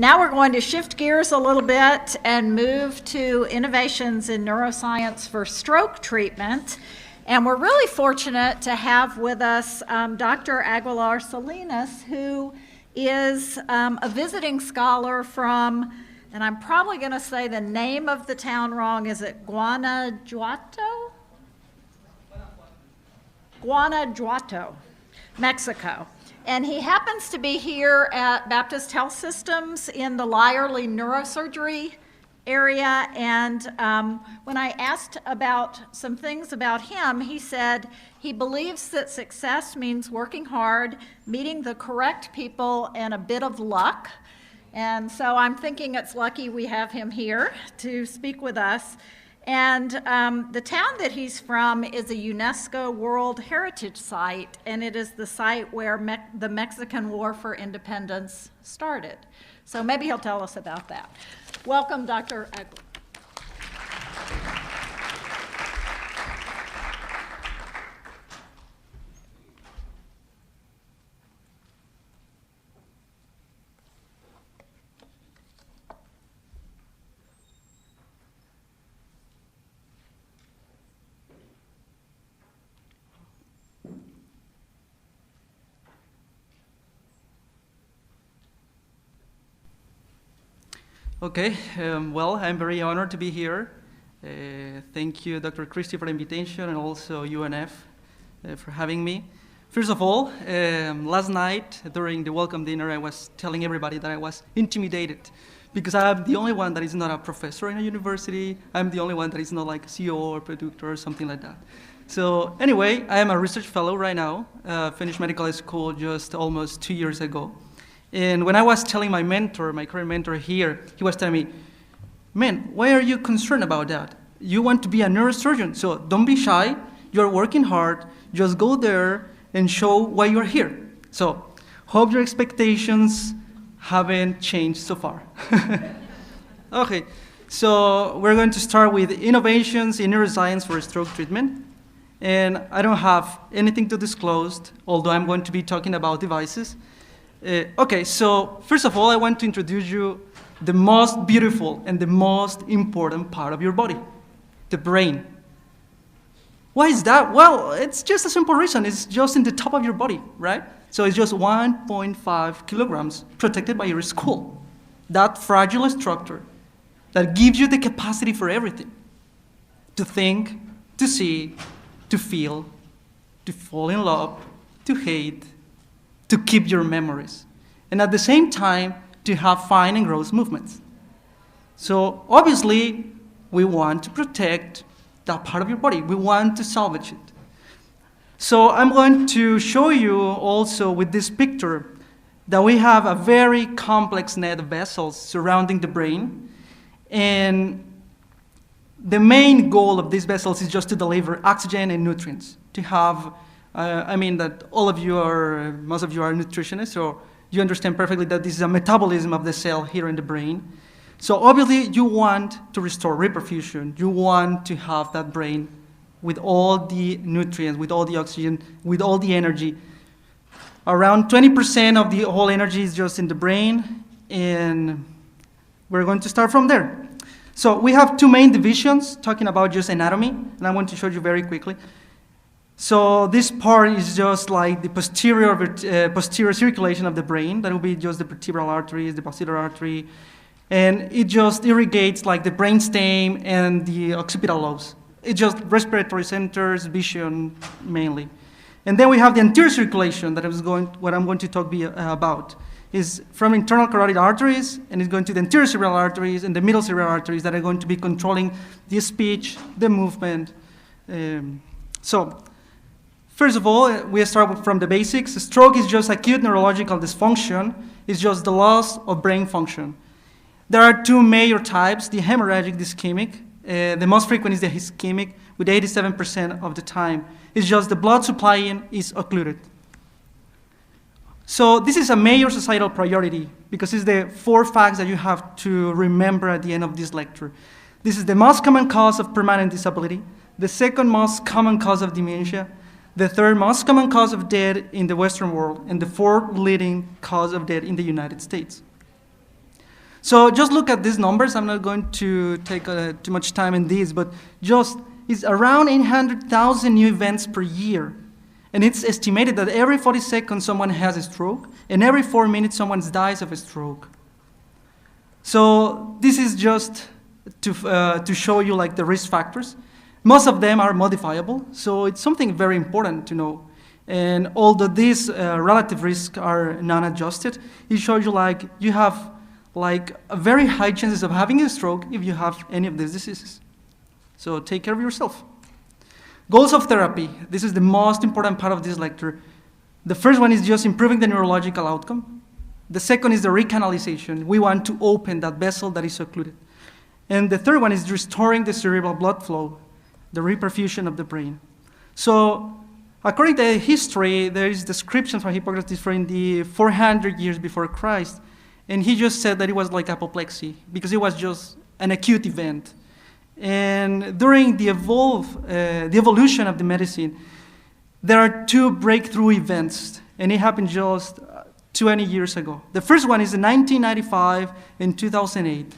Now we're going to shift gears a little bit and move to innovations in neuroscience for stroke treatment. And we're really fortunate to have with us Dr. Aguilar-Salinas, who is a visiting scholar from, and I'm probably going to say the name of the town wrong, is it Guanajuato? Guanajuato, Mexico. And he happens to be here at Baptist Health Systems in the Lyerly Neurosurgery area. And when I asked about some things about him, he said he believes that success means working hard, meeting the correct people, and a bit of luck. And so I'm thinking it's lucky we have him here to speak with us. And the town that he's from is a UNESCO World Heritage Site, and it is the site where the Mexican War for Independence started. So maybe he'll tell us about that. Welcome, Dr. Aguilar. Okay, well, I'm very honored to be here. Thank you, Dr. Christie, for the invitation, and also UNF for having me. First of all, last night during the welcome dinner, I was telling everybody that I was intimidated because I'm the only one that is not a professor in a university. I'm the only one that is not like a CEO or producer or something like that. So anyway, I am a research fellow right now, finished medical school just almost 2 years ago. And when I was telling my mentor, my current mentor here, he was telling me, man, why are you concerned about that? You want to be a neurosurgeon, so don't be shy. You're working hard. Just go there and show why you're here. So hope your expectations haven't changed so far. Okay, so we're going to start with innovations in neuroscience for stroke treatment. And I don't have anything to disclose, although I'm going to be talking about devices. Okay, so first of all, I want to introduce you the most beautiful and the most important part of your body, the brain. Why is that? Well, it's just a simple reason. It's just in the top of your body, right? So it's just 1.5 kilograms protected by your skull. That fragile structure that gives you the capacity for everything. To think, to see, to feel, to fall in love, to hate, to keep your memories, and at the same time, to have fine and gross movements. So obviously, we want to protect that part of your body. We want to salvage it. So I'm going to show you also with this picture that we have a very complex net of vessels surrounding the brain, and the main goal of these vessels is just to deliver oxygen and nutrients, to have I mean that most of you are nutritionists, so you understand perfectly that this is a metabolism of the cell here in the brain. So obviously you want to restore reperfusion. You want to have that brain with all the nutrients, with all the oxygen, with all the energy. Around 20% of the whole energy is just in the brain, and we're going to start from there. So we have two main divisions talking about just anatomy, and I want to show you very quickly. So this part is just like the posterior circulation of the brain. That will be just the vertebral arteries, the posterior artery, and it just irrigates like the brainstem and the occipital lobes. It's just respiratory centers, vision mainly. And then we have the anterior circulation that what I'm going to talk about is from internal carotid arteries, and it's going to the anterior cerebral arteries and the middle cerebral arteries that are going to be controlling the speech, the movement. First of all, we start from the basics. Stroke is just acute neurological dysfunction. It's just the loss of brain function. There are two major types, the hemorrhagic, the ischemic. The most frequent is the ischemic, with 87% of the time. It's just the blood supply is occluded. So this is a major societal priority because it's the 4 facts that you have to remember at the end of this lecture. This is the most common cause of permanent disability, the second most common cause of dementia, the third most common cause of death in the Western world, and the fourth leading cause of death in the United States. So just look at these numbers. I'm not going to take too much time in these, but just it's around 800,000 new events per year. And it's estimated that every 40 seconds someone has a stroke, and every 4 minutes someone dies of a stroke. So this is just to show you like the risk factors. Most of them are modifiable, so it's something very important to know. And although these relative risks are non-adjusted, it shows you like you have like a very high chances of having a stroke if you have any of these diseases. So take care of yourself. Goals of therapy. This is the most important part of this lecture. The first one is just improving the neurological outcome. The second is the recanalization. We want to open that vessel that is occluded. And the third one is restoring the cerebral blood flow, the reperfusion of the brain. So according to history, there is descriptions from Hippocrates from the 400 years before Christ. And he just said that it was like apoplexy because it was just an acute event. And during the evolution of the medicine, there are two breakthrough events, and it happened just 20 years ago. The first one is in 1995 and 2008.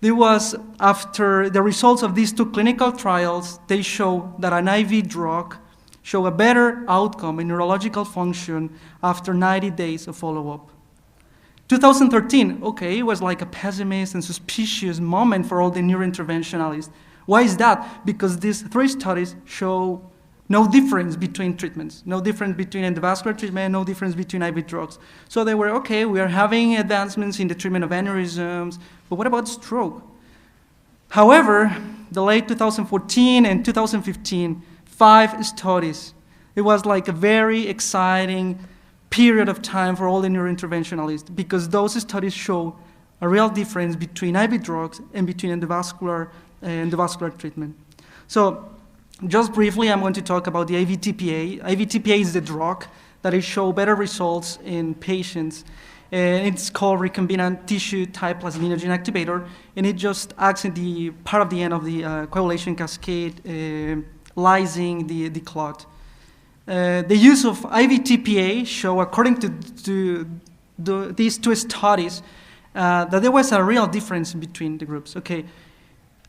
It was after the results of these two clinical trials, they show that an IV drug show a better outcome in neurological function after 90 days of follow-up. 2013, okay, it was like a pessimist and suspicious moment for all the neurointerventionalists. Why is that? Because these three studies show no difference between treatments, no difference between endovascular treatment, no difference between IV drugs. So they were, okay, we are having advancements in the treatment of aneurysms, but what about stroke? However, the late 2014 and 2015, 5 studies. It was like a very exciting period of time for all the neurointerventionalists because those studies show a real difference between IV drugs and between endovascular treatment. So just briefly, I'm going to talk about the AVTPA. AVTPA is the drug that it shows better results in patients. And it's called recombinant tissue type plasminogen activator, and it just acts in the part of the end of the coagulation cascade, lysing the clot. The use of IVTPA show, according to these two studies, that there was a real difference between the groups. Okay,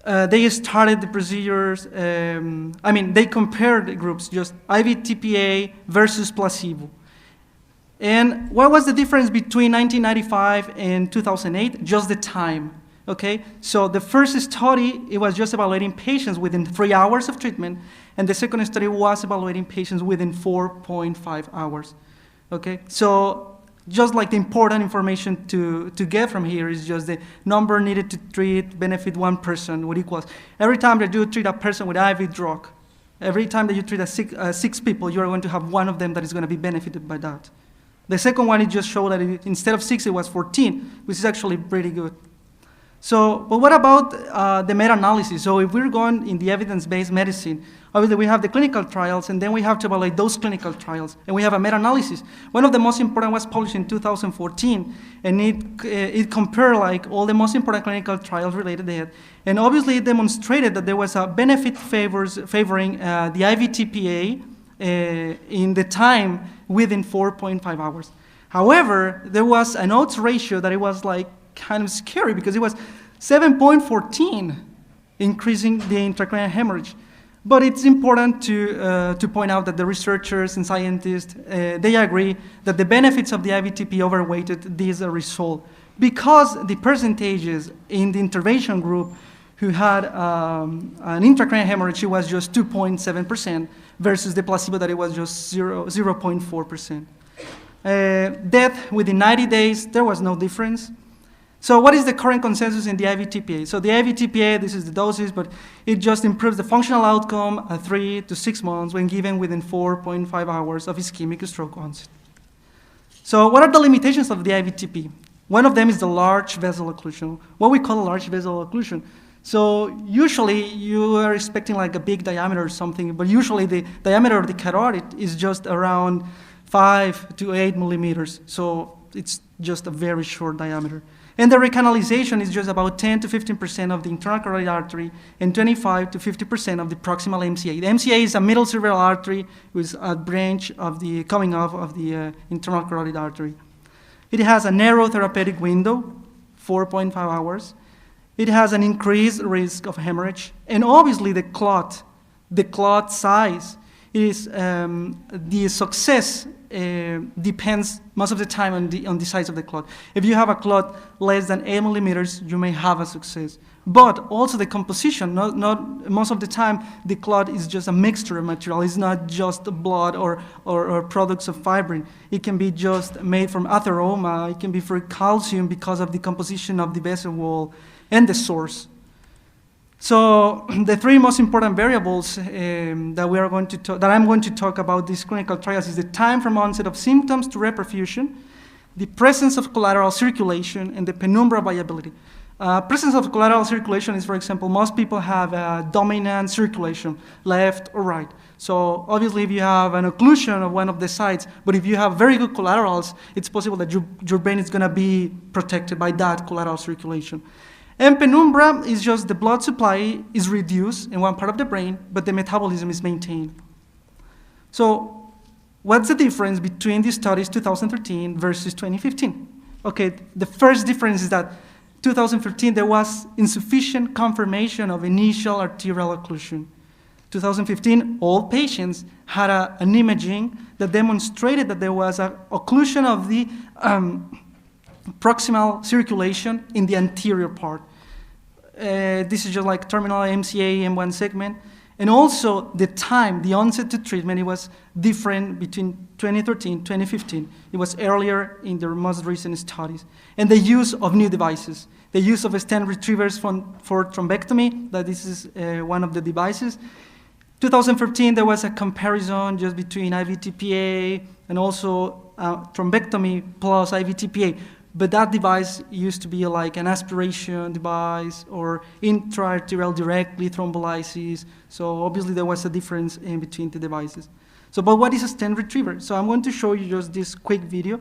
they started the procedures. They compared the groups, just IVTPA versus placebo. And what was the difference between 1995 and 2008? Just the time. Okay, so the first study, it was just evaluating patients within 3 hours of treatment, and the second study was evaluating patients within 4.5 hours. Okay, so just like the important information to get from here is just the number needed to treat benefit one person would equals every time that you treat a person with IV drug, every time that you treat six people, you are going to have one of them that is going to be benefited by that. The second one, it just showed that instead of 6, it was 14, which is actually pretty good. So, but what about the meta-analysis? So if we're going in the evidence-based medicine, obviously we have the clinical trials, and then we have to evaluate those clinical trials, and we have a meta-analysis. One of the most important was published in 2014, and it compared like all the most important clinical trials related to it, and obviously it demonstrated that there was a benefit favoring the IVTPA in the time within 4.5 hours. However, there was an odds ratio that it was like kind of scary because it was 7.14 increasing the intracranial hemorrhage. But it's important to point out that the researchers and scientists, they agree that the benefits of the IVTP overweighted this result because the percentages in the intervention group who had an intracranial hemorrhage, it was just 2.7% versus the placebo that it was just 0.4%. Death within 90 days, there was no difference. So what is the current consensus in the IVTPA? So the IVTPA, this is the doses, but it just improves the functional outcome at 3 to 6 months when given within 4.5 hours of ischemic stroke onset. So what are the limitations of the IVTP? One of them is the large vessel occlusion, what we call a large vessel occlusion. So usually you are expecting like a big diameter or something, but usually the diameter of the carotid is just around 5 to 8 millimeters. So it's just a very short diameter. And the recanalization is just about 10 to 15% of the internal carotid artery and 25 to 50% of the proximal MCA. The MCA is a middle cerebral artery with a branch of the coming off of the internal carotid artery. It has a narrow therapeutic window, 4.5 hours. It has an increased risk of hemorrhage. And obviously the clot size is the success depends most of the time on the size of the clot. If you have a clot less than 8 millimeters, you may have a success. But also the composition, not most of the time the clot is just a mixture of material. It's not just blood or products of fibrin. It can be just made from atheroma. It can be for calcium because of the composition of the vessel wall and the source. So the three most important variables that I'm going to talk about these clinical trials is the time from onset of symptoms to reperfusion, the presence of collateral circulation, and the penumbra viability. Presence of collateral circulation is, for example, most people have a dominant circulation, left or right. So obviously if you have an occlusion of one of the sides, but if you have very good collaterals, it's possible that your brain is going to be protected by that collateral circulation. And penumbra is just the blood supply is reduced in one part of the brain, but the metabolism is maintained. So what's the difference between these studies 2013 versus 2015? Okay, the first difference is that 2015 there was insufficient confirmation of initial arterial occlusion. 2015, all patients had an imaging that demonstrated that there was an occlusion of the proximal circulation in the anterior part. This is just like terminal MCA M1 segment. And also the time, the onset to treatment, it was different between 2013 and 2015. It was earlier in the most recent studies. And the use of new devices. The use of stent retrievers for thrombectomy, that this is one of the devices. 2015, there was a comparison just between IVTPA and also thrombectomy plus IVTPA. But that device used to be like an aspiration device or intra-arterial directly thrombolysis. So obviously there was a difference in between the devices. So, but what is a stent retriever? So I'm going to show you just this quick video.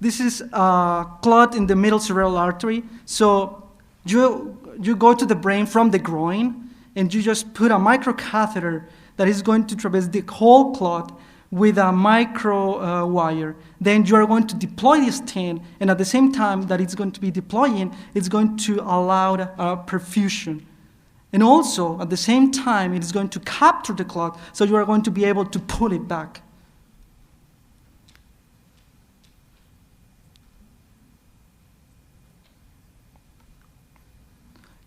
This is a clot in the middle cerebral artery. So you go to the brain from the groin and you just put a microcatheter that is going to traverse the whole clot with a micro wire. Then you are going to deploy this stent, and at the same time that it's going to be deploying, it's going to allow perfusion. And also, at the same time, it is going to capture the clot, so you are going to be able to pull it back.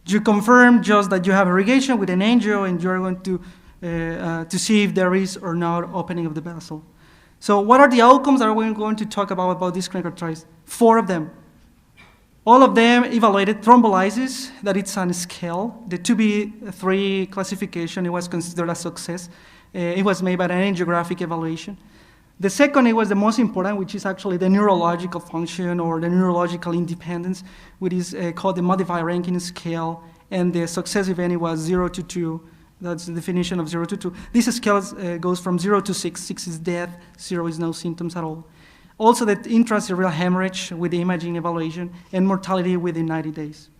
You confirm just that you have irrigation with an angio, and you are going to see if there is or not opening of the vessel. So what are the outcomes that we're going to talk about these clinical trials? 4 of them. All of them evaluated thrombolysis, that it's on a scale. The 2B3 classification, it was considered a success. It was made by an angiographic evaluation. The second, it was the most important, which is actually the neurological function or the neurological independence, which is called the modified Rankin scale, and the success event it was 0 to 2. That's the definition of 0 to 2. This scale goes from 0 to 6. 6 is death, 0 is no symptoms at all. Also the intracerebral hemorrhage with the imaging evaluation, and mortality within 90 days.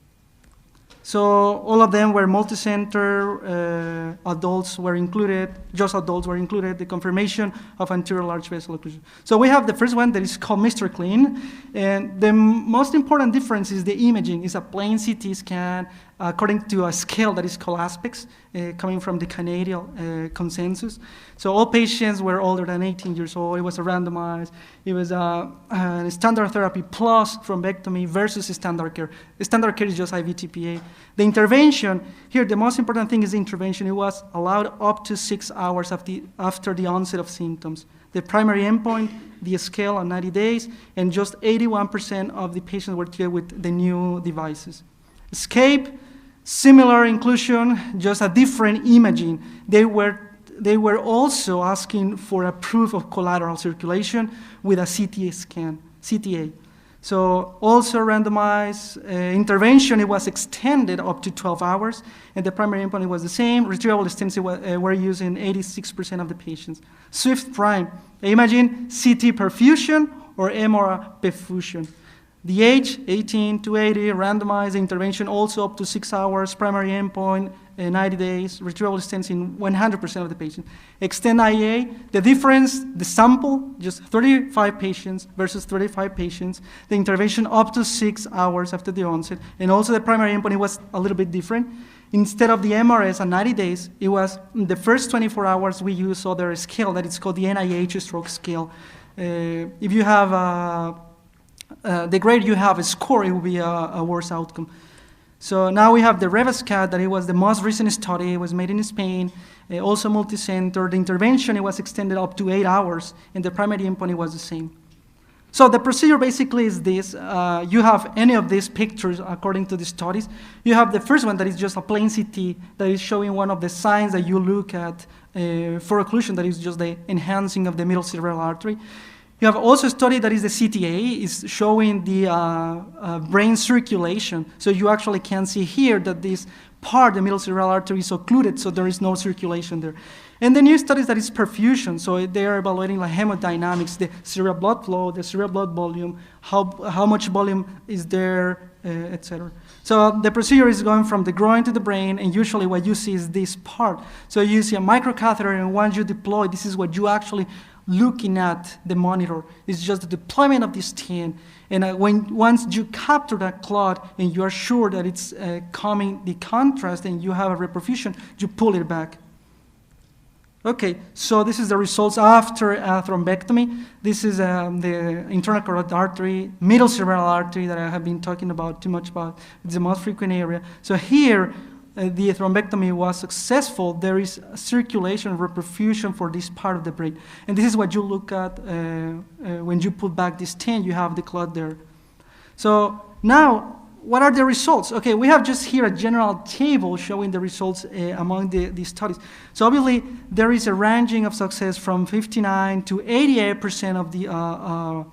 So all of them were multi-center, adults were included, just adults were included, the confirmation of anterior large vessel occlusion. So we have the first one that is called Mr. Clean, and the most important difference is the imaging. It's a plain CT scan according to a scale that is called aspects, coming from the Canadian consensus. So all patients were older than 18 years old. It was a randomized. It was a standard therapy plus thrombectomy versus standard care. Standard care is just IVTPA. The intervention, here the most important thing is the intervention. It was allowed up to 6 hours after the onset of symptoms. The primary endpoint, the scale on 90 days, and just 81% of the patients were treated with the new devices. Escape, similar inclusion, just a different imaging. They were also asking for a proof of collateral circulation with a CTA scan, CTA. So also randomized intervention, it was extended up to 12 hours, and the primary endpoint was the same. Retrievable stents were used in 86% of the patients. Swift prime, imagine CT perfusion or MR perfusion. The age, 18 to 80, randomized intervention, also up to 6 hours, primary endpoint, 90 days, retrievable stents in 100% of the patients. Extend IEA, the difference, the sample, just 35 patients versus 35 patients. The intervention up to 6 hours after the onset. And also the primary endpoint, it was a little bit different. Instead of the MRS at 90 days, it was in the first 24 hours we use other scale that is called the NIH stroke scale. If you have the greater you have a score, it will be a worse outcome. So now we have the REVASCAT, that it was the most recent study. It was made in Spain, also multi-center. The intervention, it was extended up to 8 hours, and the primary endpoint, it was the same. So the procedure basically is this. You have any of these pictures according to the studies. You have the first one that is just a plain CT that is showing one of the signs that you look at for occlusion, that is just the enhancing of the middle cerebral artery. You have also a study that is the CTA, is showing the brain circulation. So you actually can see here that this part, the middle cerebral artery, is occluded, so there is no circulation there. And the new studies that is perfusion, so they are evaluating like hemodynamics, the cerebral blood flow, the cerebral blood volume, how much volume is there, etc. So the procedure is going from the groin to the brain, and usually what you see is this part. So you see a microcatheter, and once you deploy, this is what you actually looking at the monitor. It's just the deployment of this stent. And once you capture that clot and you are sure that it's coming the contrast and you have a reperfusion, you pull it back. Okay, so this is the results after a thrombectomy. This is the internal carotid artery, middle cerebral artery that I have been talking about too much about. It's the most frequent area. So here, the thrombectomy was successful. There is circulation, reperfusion for this part of the brain. And this is what you look at when you put back this stent, you have the clot there. So now, what are the results? Okay, we have just here a general table showing the results among these studies. So obviously, there is a ranging of success from 59 to 88% of the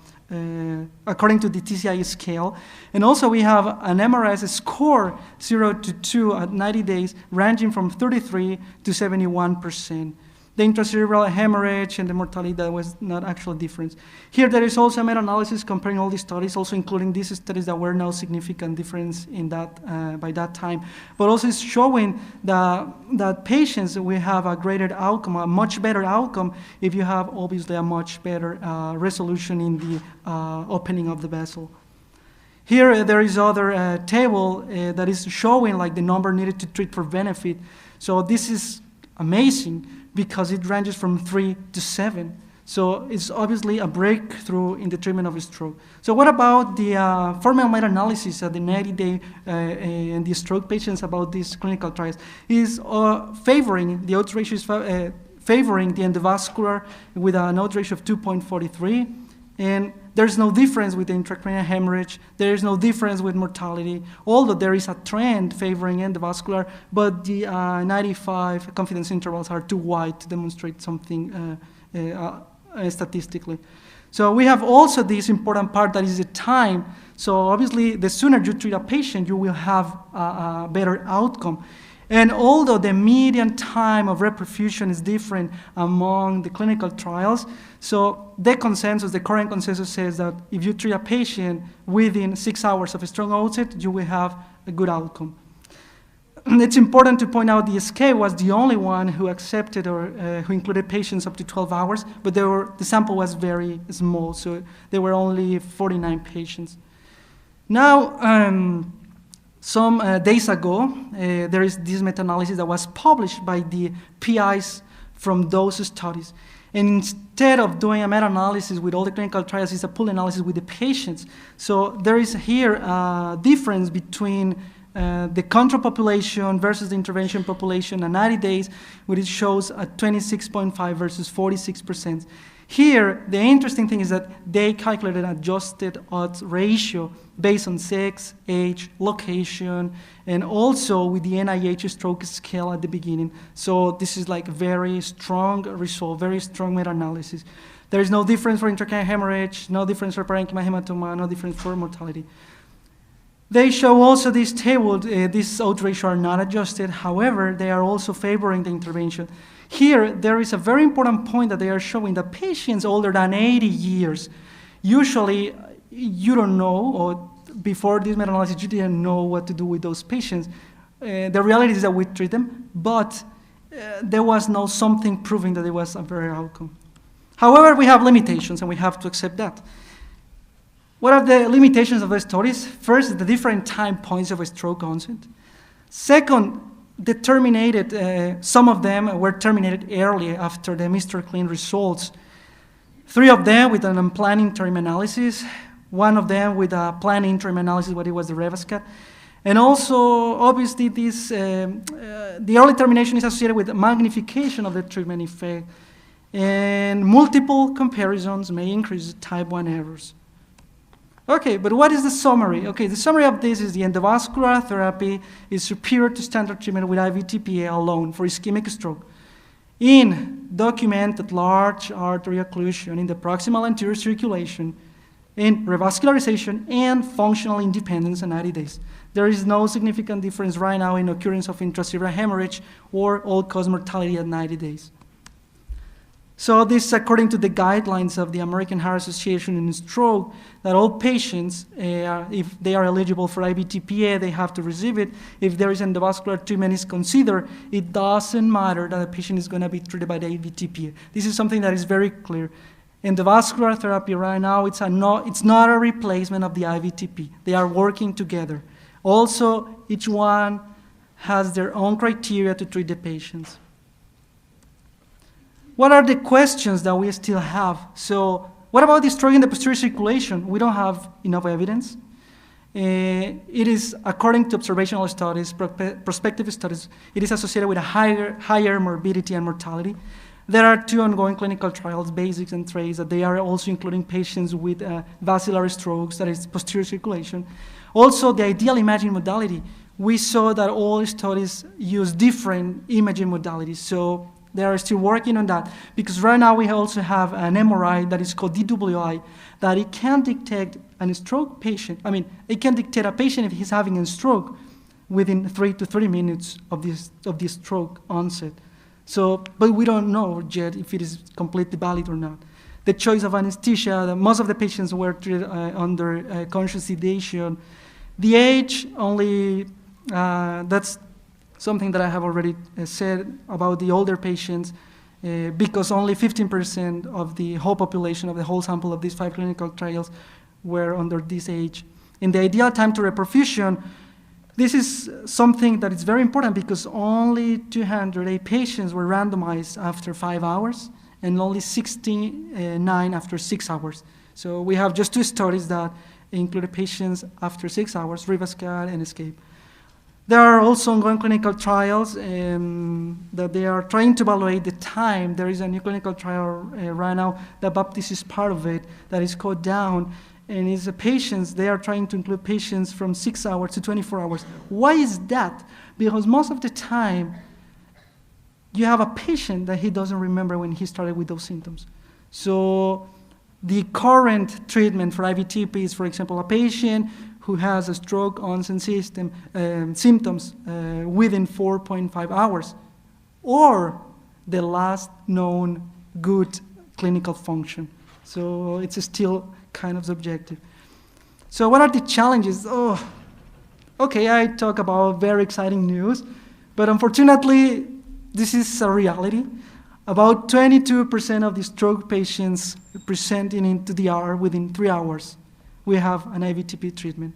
according to the TCI scale. And also we have an MRS score 0 to 2 at 90 days, ranging from 33 to 71%. The intracerebral hemorrhage and the mortality, that was not actual difference. Here there is also a meta-analysis comparing all these studies, also including these studies that were no significant difference in that by that time. But also it's showing that patients will have a greater outcome, a much better outcome if you have obviously a much better resolution in the opening of the vessel. Here there is other table that is showing like the number needed to treat for benefit. So this is amazing, because it ranges from 3 to 7. So it's obviously a breakthrough in the treatment of a stroke. So what about the formal meta-analysis at the 90-day and the stroke patients about these clinical trials? Is favoring, the odds ratio is favoring the endovascular with an odds ratio of 2.43. And there's no difference with the intracranial hemorrhage. There is no difference with mortality, although there is a trend favoring endovascular, but the 95 confidence intervals are too wide to demonstrate something statistically. So we have also this important part that is the time. So obviously, the sooner you treat a patient, you will have a better outcome. And although the median time of reperfusion is different among the clinical trials, so the consensus, the current consensus says that if you treat a patient within 6 hours of a strong onset, you will have a good outcome. It's important to point out the SK was the only one who accepted or who included patients up to 12 hours, but the sample was very small, so there were only 49 patients. Now, some days ago, there is this meta-analysis that was published by the PIs from those studies. And instead of doing a meta-analysis with all the clinical trials, it's a pool analysis with the patients. So there is here a difference between the control population versus the intervention population at 90 days, where it shows a 26.5 versus 46%. Here, the interesting thing is that they calculated an adjusted odds ratio based on sex, age, location, and also with the NIH stroke scale at the beginning. So this is like a very strong result, very strong meta-analysis. There is no difference for intracranial hemorrhage, no difference for parenchyma hematoma, no difference for mortality. They show also this table, these odds ratio are not adjusted. However, they are also favoring the intervention. Here, there is a very important point that they are showing that patients older than 80 years, usually you don't know, or before this meta-analysis, you didn't know what to do with those patients. The reality is that we treat them, but there was no something proving that it was a better outcome. However, we have limitations, and we have to accept that. What are the limitations of the studies? First, the different time points of a stroke onset. Second, some of them were terminated early after the Mr. Clean results. 3 of them with an unplanned interim analysis, 1 of them with a planned interim analysis, what it was the Revascat. And also, obviously, the early termination is associated with magnification of the treatment effect, and multiple comparisons may increase type 1 errors. Okay, but what is the summary? Okay, the summary of this is the endovascular therapy is superior to standard treatment with IVTPA alone for ischemic stroke in documented large artery occlusion in the proximal anterior circulation, in revascularization, and functional independence in 90 days. There is no significant difference right now in occurrence of intracerebral hemorrhage or all-cause mortality at 90 days. So this, according to the guidelines of the American Heart Association in stroke, that all patients, if they are eligible for IVTPA, they have to receive it. If there is endovascular treatment is considered, it doesn't matter that the patient is going to be treated by the IVTPA. This is something that is very clear. Endovascular therapy right now, it's not a replacement of the IVTP. They are working together. Also, each one has their own criteria to treat the patients. What are the questions that we still have? So, what about the stroke in the posterior circulation? We don't have enough evidence. It is, according to observational studies, prospective studies, it is associated with a higher morbidity and mortality. There are 2 ongoing clinical trials, BASICS and TRACE, that they are also including patients with basilar strokes, that is posterior circulation. Also, the ideal imaging modality. We saw that all studies use different imaging modalities, so they are still working on that, because right now we also have an MRI that is called DWI, that it can detect a stroke patient. It can detect a patient if he's having a stroke within 3 to 30 minutes of this stroke onset. So, but we don't know yet if it is completely valid or not. The choice of anesthesia, most of the patients were treated under conscious sedation. The age only, that's something that I have already said about the older patients, because only 15% of the whole population of the whole sample of these 5 clinical trials were under this age. In the ideal time to reperfusion, this is something that is very important because only 208 patients were randomized after 5 hours and only 69 after 6 hours. So we have just 2 studies that included patients after 6 hours, Revascat and ESCAPE. There are also ongoing clinical trials that they are trying to evaluate the time. There is a new clinical trial right now that Baptist is part of it that is called DOWN, and it's patients. They are trying to include patients from 6 hours to 24 hours. Why is that? Because most of the time, you have a patient that he doesn't remember when he started with those symptoms. So the current treatment for IVTP is, for example, a patient who has a stroke onset symptoms within 4.5 hours, or the last known good clinical function. So it's still kind of subjective. So what are the challenges? Okay, I talk about very exciting news, but unfortunately, this is a reality. About 22% of the stroke patients presenting into the ER within 3 hours, we have an IVTP treatment.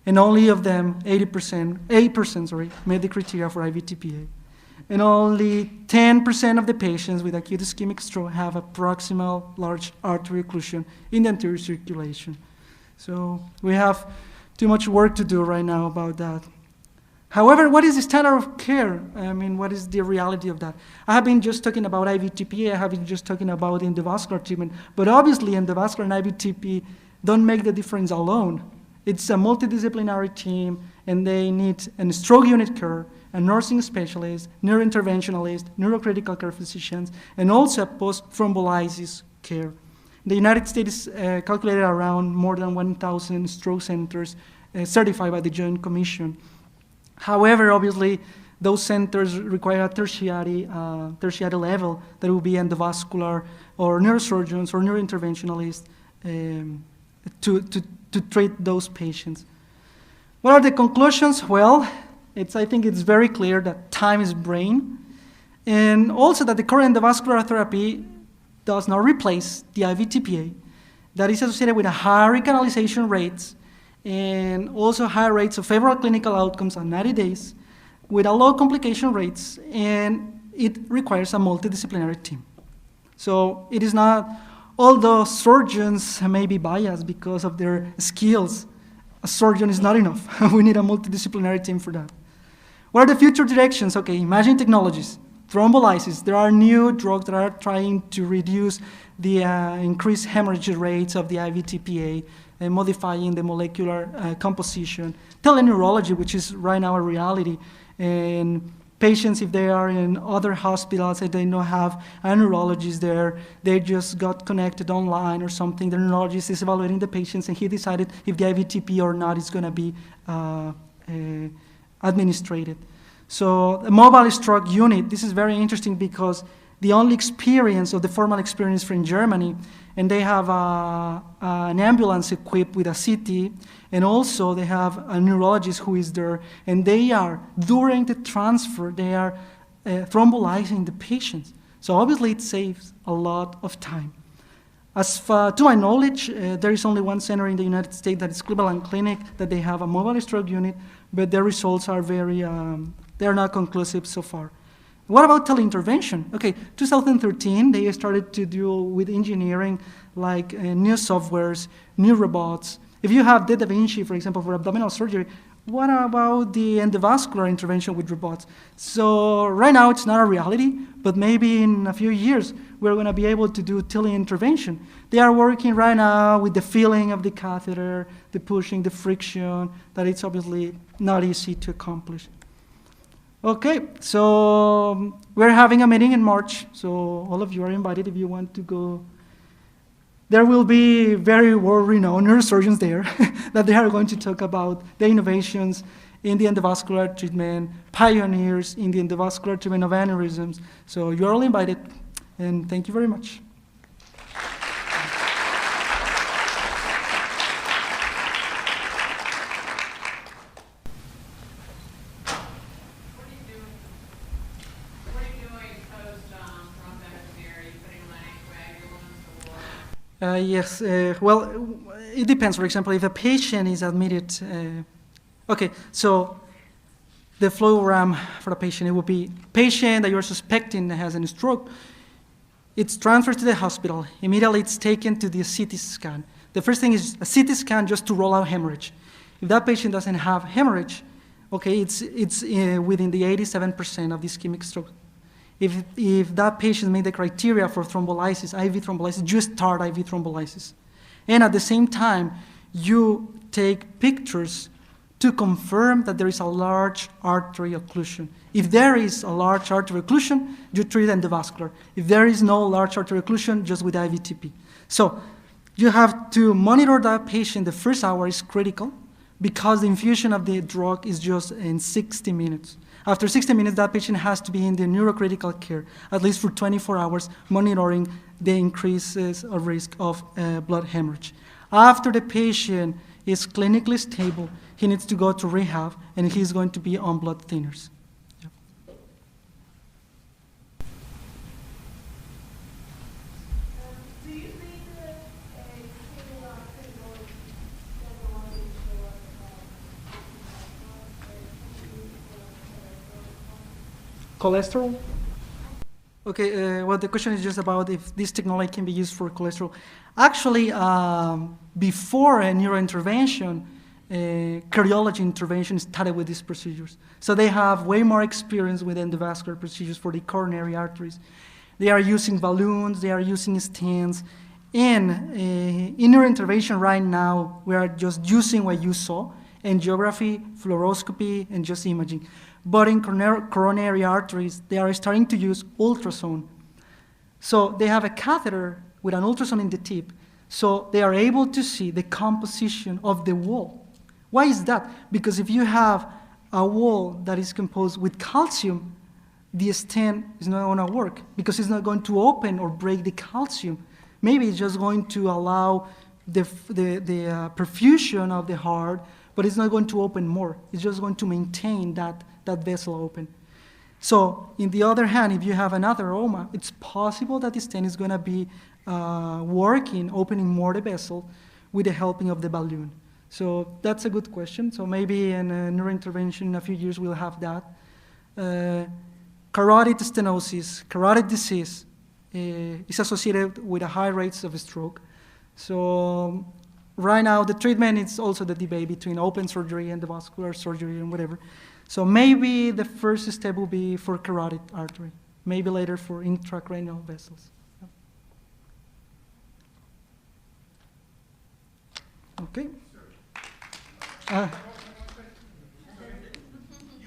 And only of them, 8% met the criteria for IVTPA. And only 10% of the patients with acute ischemic stroke have a proximal large artery occlusion in the anterior circulation. So we have too much work to do right now about that. However, what is the standard of care? What is the reality of that? I have been just talking about IVTPA, I have been just talking about endovascular treatment, but obviously endovascular and IVTP don't make the difference alone. It's a multidisciplinary team, and they need a stroke unit care, a nursing specialist, neurointerventionalist, neurocritical care physicians, and also post-thrombolysis care. The United States calculated around more than 1,000 stroke centers certified by the Joint Commission. However, obviously, those centers require a tertiary level that will be endovascular or neurosurgeons or neurointerventionalists to treat those patients. What are the conclusions? Well, I think it's very clear that time is brain, and also that the current endovascular therapy does not replace the IVTPA that is associated with a high recanalization rates and also high rates of favorable clinical outcomes at 90 days with a low complication rates, and it requires a multidisciplinary team. So it is not, although surgeons may be biased because of their skills, a surgeon is not enough. We need a multidisciplinary team for that. What are the future directions? Okay, imaging technologies, thrombolysis. There are new drugs that are trying to reduce the increased hemorrhage rates of the IVTPA, and modifying the molecular composition. Teleneurology, which is right now a reality, and patients, if they are in other hospitals and they don't have a neurologist there, they just got connected online or something. The neurologist is evaluating the patients, and he decided if the IVTP or not is going to be administrated. So the mobile stroke unit, this is very interesting because the only experience of the formal experience from Germany, and they have an ambulance equipped with a CT, and also they have a neurologist who is there, and they are, during the transfer, they are thrombolizing the patients. So obviously it saves a lot of time. As far, to my knowledge, there is only one center in the United States, that is Cleveland Clinic, that they have a mobile stroke unit, but their results are very, they're not conclusive so far. What about teleintervention? Okay, 2013, they started to deal with engineering, like new softwares, new robots. If you have the Da Vinci, for example, for abdominal surgery, what about the endovascular intervention with robots? So right now it's not a reality, but maybe in a few years we're going to be able to do teleintervention. They are working right now with the filling of the catheter, the pushing, the friction, that it's obviously not easy to accomplish. Okay, so we're having a meeting in March, so all of you are invited if you want to go. There will be very world-renowned neurosurgeons there that they are going to talk about the innovations in the endovascular treatment, pioneers in the endovascular treatment of aneurysms. So you're all invited, and thank you very much. Yes, well, it depends. For example, if a patient is admitted, okay, so the flow for a patient, it would be patient that you're suspecting has a stroke. It's transferred to the hospital. Immediately, it's taken to the CT scan. The first thing is a CT scan just to rule out hemorrhage. If that patient doesn't have hemorrhage, okay, it's within the 87% of the ischemic stroke. If that patient made the criteria for thrombolysis, IV thrombolysis, you start IV thrombolysis. And at the same time, you take pictures to confirm that there is a large artery occlusion. If there is a large artery occlusion, you treat endovascular. If there is no large artery occlusion, just with IVTP. So you have to monitor that patient. The first hour is critical because the infusion of the drug is just in 60 minutes. After 60 minutes, that patient has to be in the neurocritical care, at least for 24 hours, monitoring the increases of risk of blood hemorrhage. After the patient is clinically stable, he needs to go to rehab, and he's going to be on blood thinners. Yep. Do you think that Cholesterol? Okay, well, the question is just about if this technology can be used for cholesterol. Actually, before a neurointervention, cardiology intervention started with these procedures. So they have way more experience with endovascular procedures for the coronary arteries. They are using balloons, they are using stents. In neurointervention right now, we are just using what you saw, angiography, fluoroscopy, and just imaging. But in coronary arteries, they are starting to use ultrasound. So they have a catheter with an ultrasound in the tip, so they are able to see the composition of the wall. Why is that? Because if you have a wall that is composed with calcium, the stent is not going to work because it's not going to open or break the calcium. Maybe it's just going to allow the perfusion of the heart, but it's not going to open more. It's just going to maintain that vessel open. So, in the other hand, if you have another aroma, it's possible that the stent is going to be working, opening more the vessel with the helping of the balloon. So that's a good question. So maybe in a neurointervention in a few years we'll have that. Carotid stenosis, carotid disease is associated with a high rates of stroke. So right now the treatment is also the debate between open surgery, endovascular surgery, and whatever. So maybe the first step will be for carotid artery, maybe later for intracranial vessels. Okay. You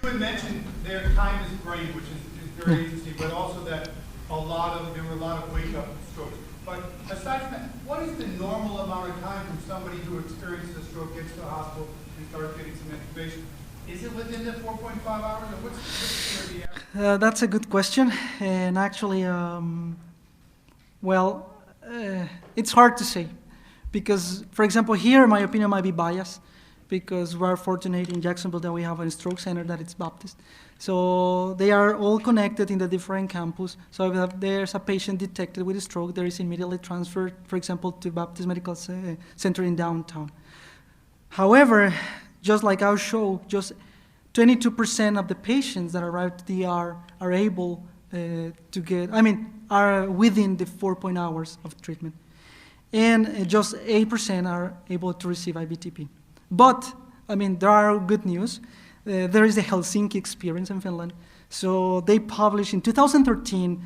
had mentioned their time is great, which is very interesting, but also that there were a lot of wake-up strokes. But aside from that, what is the normal amount of time from somebody who experiences a stroke, gets to the hospital, and starts getting some intubation? Is it within the 4.5 hours, or what's the average? That's a good question, and actually, it's hard to say, because, for example, here my opinion might be biased, because we are fortunate in Jacksonville that we have a stroke center that is Baptist. So they are all connected in the different campus. So if there's a patient detected with a stroke, there is immediately transferred, for example, to Baptist Medical Center in downtown. However, just like our show, just 22% of the patients that arrive to the ER are able are within the 4 hours of treatment. And just 8% are able to receive IVTP. But, there are good news. There is a Helsinki experience in Finland. So they published in 2013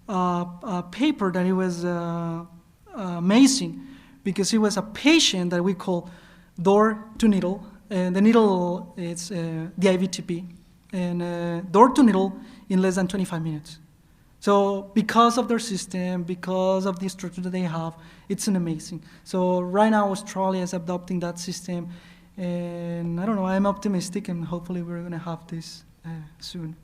a paper that it was amazing, because it was a patient that we call door to needle. And the needle is the IVTP. And door to needle in less than 25 minutes. So because of their system, because of the structure that they have, it's an amazing. So right now Australia is adopting that system, and I don't know, I'm optimistic, and hopefully we're going to have this soon.